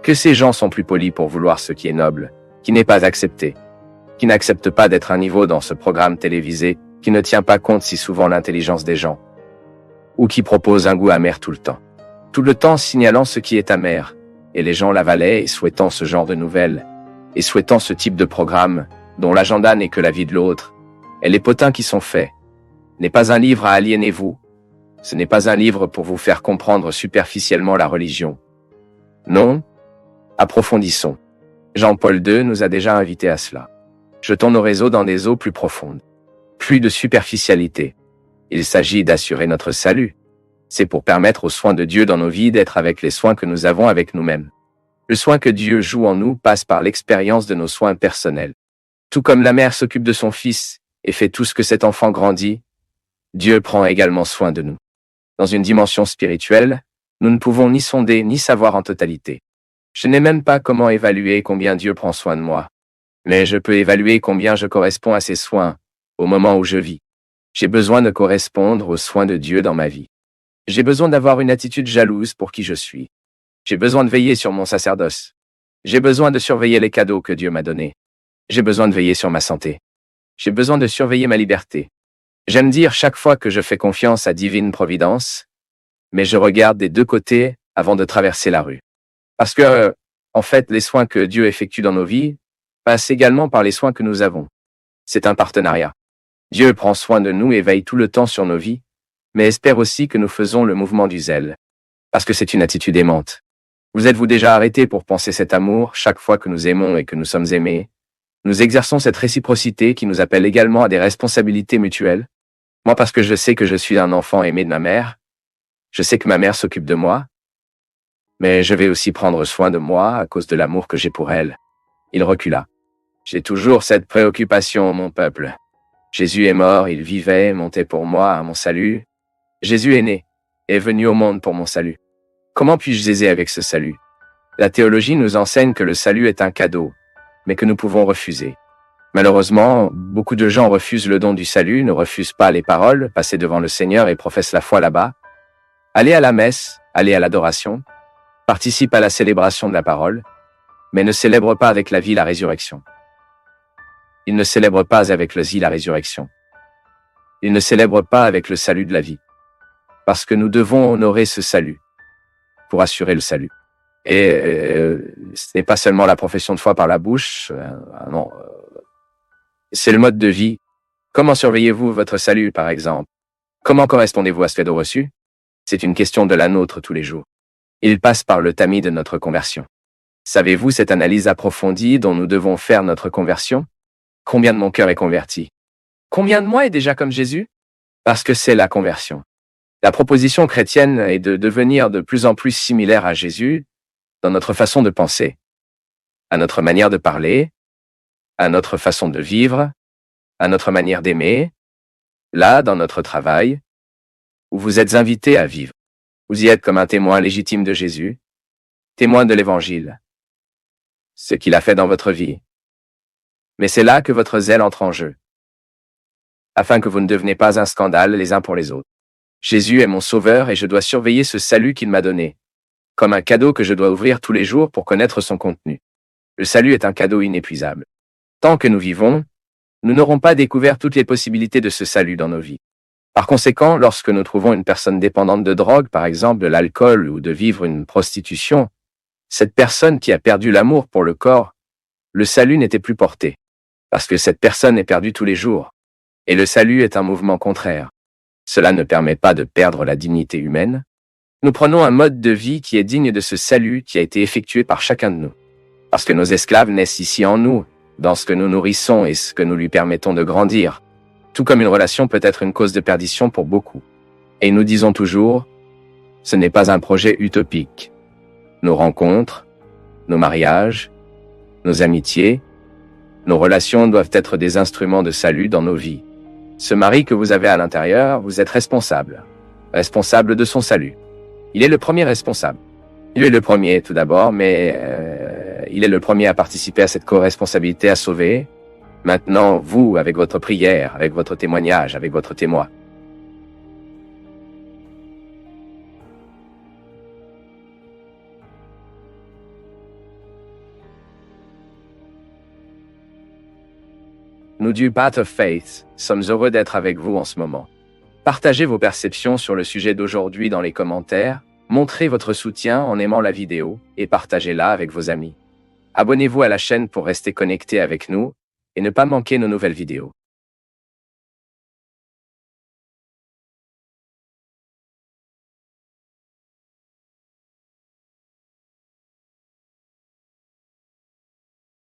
Que ces gens sont plus polis pour vouloir ce qui est noble, qui n'est pas accepté, qui n'accepte pas d'être un niveau dans ce programme télévisé, qui ne tient pas compte si souvent l'intelligence des gens, ou qui propose un goût amer tout le temps signalant ce qui est amer, et les gens l'avalaient et souhaitant ce genre de nouvelles, et souhaitant ce type de programme, dont l'agenda n'est que la vie de l'autre, et les potins qui sont faits, n'est pas un livre à aliéner vous, ce n'est pas un livre pour vous faire comprendre superficiellement la religion. Non, approfondissons. Jean-Paul II nous a déjà invités à cela. Jetons nos réseaux dans des eaux plus profondes. Plus de superficialité. Il s'agit d'assurer notre salut. C'est pour permettre aux soins de Dieu dans nos vies d'être avec les soins que nous avons avec nous-mêmes. Le soin que Dieu joue en nous passe par l'expérience de nos soins personnels. Tout comme la mère s'occupe de son fils et fait tout ce que cet enfant grandit, Dieu prend également soin de nous. Dans une dimension spirituelle, nous ne pouvons ni sonder ni savoir en totalité. Je n'ai même pas comment évaluer combien Dieu prend soin de moi. Mais je peux évaluer combien je corresponds à ses soins, au moment où je vis. J'ai besoin de correspondre aux soins de Dieu dans ma vie. J'ai besoin d'avoir une attitude jalouse pour qui je suis. J'ai besoin de veiller sur mon sacerdoce. J'ai besoin de surveiller les cadeaux que Dieu m'a donnés. J'ai besoin de veiller sur ma santé. J'ai besoin de surveiller ma liberté. J'aime dire chaque fois que je fais confiance à divine providence, mais je regarde des deux côtés avant de traverser la rue. Parce que, en fait, les soins que Dieu effectue dans nos vies passent également par les soins que nous avons. C'est un partenariat. Dieu prend soin de nous et veille tout le temps sur nos vies, mais espère aussi que nous faisons le mouvement du zèle. Parce que c'est une attitude aimante. Vous êtes-vous déjà arrêté pour penser cet amour chaque fois que nous aimons et que nous sommes aimés? Nous exerçons cette réciprocité qui nous appelle également à des responsabilités mutuelles. Moi parce que je sais que je suis un enfant aimé de ma mère, je sais que ma mère s'occupe de moi, mais je vais aussi prendre soin de moi à cause de l'amour que j'ai pour elle. Il recula. J'ai toujours cette préoccupation, mon peuple. Jésus est mort, il vivait, montait pour moi à mon salut. Jésus est né, est venu au monde pour mon salut. Comment puis-je aiser avec ce salut? La théologie nous enseigne que le salut est un cadeau, mais que nous pouvons refuser. Malheureusement, beaucoup de gens refusent le don du salut, ne refusent pas les paroles, passer devant le Seigneur et professent la foi là-bas. Aller à la messe, aller à l'adoration, participent à la célébration de la parole, mais ne célèbrent pas avec la vie la résurrection. Ils ne célèbrent pas avec le zi la résurrection. Ils ne célèbrent pas avec le salut de la vie. Parce que nous devons honorer ce salut, pour assurer le salut. Et ce n'est pas seulement la profession de foi par la bouche, non. C'est le mode de vie. Comment surveillez-vous votre salut, par exemple? Comment correspondez-vous à ce cadeau reçu? C'est une question de la nôtre tous les jours. Il passe par le tamis de notre conversion. Savez-vous cette analyse approfondie dont nous devons faire notre conversion? Combien de mon cœur est converti? Combien de moi est déjà comme Jésus? Parce que c'est la conversion. La proposition chrétienne est de devenir de plus en plus similaire à Jésus dans notre façon de penser, à notre manière de parler, à notre façon de vivre, à notre manière d'aimer, là, dans notre travail, où vous êtes invités à vivre. Vous y êtes comme un témoin légitime de Jésus, témoin de l'Évangile, ce qu'il a fait dans votre vie. Mais c'est là que votre zèle entre en jeu, afin que vous ne deveniez pas un scandale les uns pour les autres. Jésus est mon sauveur et je dois surveiller ce salut qu'il m'a donné, comme un cadeau que je dois ouvrir tous les jours pour connaître son contenu. Le salut est un cadeau inépuisable. Tant que nous vivons, nous n'aurons pas découvert toutes les possibilités de ce salut dans nos vies. Par conséquent, lorsque nous trouvons une personne dépendante de drogue, par exemple de l'alcool ou de vivre une prostitution, cette personne qui a perdu l'amour pour le corps, le salut n'était plus porté. Parce que cette personne est perdue tous les jours. Et le salut est un mouvement contraire. Cela ne permet pas de perdre la dignité humaine. Nous prenons un mode de vie qui est digne de ce salut qui a été effectué par chacun de nous. Parce que nos esclaves naissent ici en nous, dans ce que nous nourrissons et ce que nous lui permettons de grandir. Tout comme une relation peut être une cause de perdition pour beaucoup. Et nous disons toujours, ce n'est pas un projet utopique. Nos rencontres, nos mariages, nos amitiés, nos relations doivent être des instruments de salut dans nos vies. Ce mari que vous avez à l'intérieur, vous êtes responsable. Responsable de son salut. Il est le premier responsable. Il est le premier tout d'abord, mais il est le premier à participer à cette co-responsabilité à sauver. Maintenant, vous, avec votre prière, avec votre témoignage, avec votre témoin. Nous du Path of Faith sommes heureux d'être avec vous en ce moment. Partagez vos perceptions sur le sujet d'aujourd'hui dans les commentaires, montrez votre soutien en aimant la vidéo et partagez-la avec vos amis. Abonnez-vous à la chaîne pour rester connecté avec nous et ne pas manquer nos nouvelles vidéos.